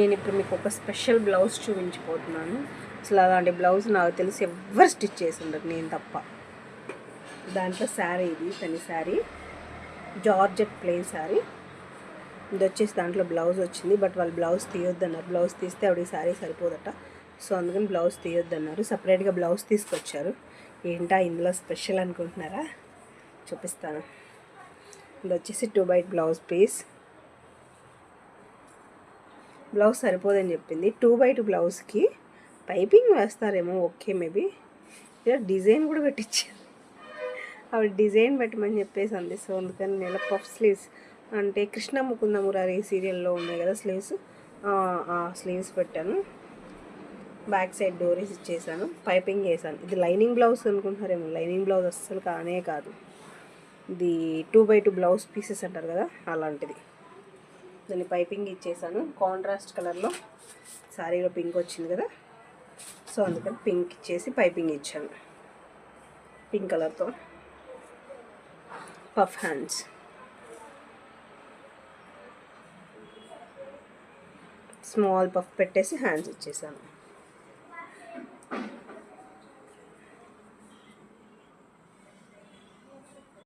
నేను ఇప్పుడు మీకు ఒక స్పెషల్ బ్లౌజ్ చూపించిపోతున్నాను. అసలు అలాంటి బ్లౌజ్ నాకు తెలిసి ఎవరు స్టిచ్ చేసి ఉండరు, నేను తప్ప. దాంట్లో శారీ, ఇది తని శారీ, జార్జెట్ ప్లెయిన్ శారీ. ఇది వచ్చేసి దాంట్లో బ్లౌజ్ వచ్చింది, బట్ వాళ్ళు బ్లౌజ్ తీయొద్దన్నారు. బ్లౌజ్ తీస్తే ఆవిడ శారీ సరిపోదట, సో అందుకని బ్లౌజ్ తీయొద్దన్నారు. సపరేట్గా బ్లౌజ్ తీసుకొచ్చారు. ఏంటా ఇందులో స్పెషల్ అనుకుంటున్నారా? చూపిస్తాను. ఇది వచ్చేసి 2x బ్లౌజ్ పీస్. బ్లౌజ్ సరిపోదని చెప్పింది. 2x2 బ్లౌజ్కి పైపింగ్ వేస్తారేమో, ఓకే మేబీ. ఇలా డిజైన్ కూడా పెట్టించారు. ఆవిడ డిజైన్ పెట్టమని చెప్పేసి అంది. సో అందుకని నేను పఫ్ స్లీవ్స్ అంటే కృష్ణ ముకుంద మురారి సీరియల్లో ఉన్నాయి కదా స్లీవ్స్, ఆ స్లీవ్స్ పెట్టాను. బ్యాక్ సైడ్ డోరీస్ ఇచ్చేసాను, పైపింగ్ వేసాను. ఇది లైనింగ్ బ్లౌజ్ అనుకుంటున్నారేమో, లైనింగ్ బ్లౌజ్ అస్సలు కానే కాదు. ఇది 2x2 బ్లౌజ్ పీసెస్ అంటారు కదా, అలాంటిది. దాన్ని పైపింగ్ ఇచ్చేసాను. కాంట్రాస్ట్ కలర్లో శారీలో పింక్ వచ్చింది కదా, సో అందుకని పింక్ ఇచ్చేసి పైపింగ్ ఇచ్చాను. పింక్ కలర్తో పఫ్ హ్యాండ్స్, స్మాల్ పఫ్ పెట్టేసి హ్యాండ్స్ ఇచ్చేసాను.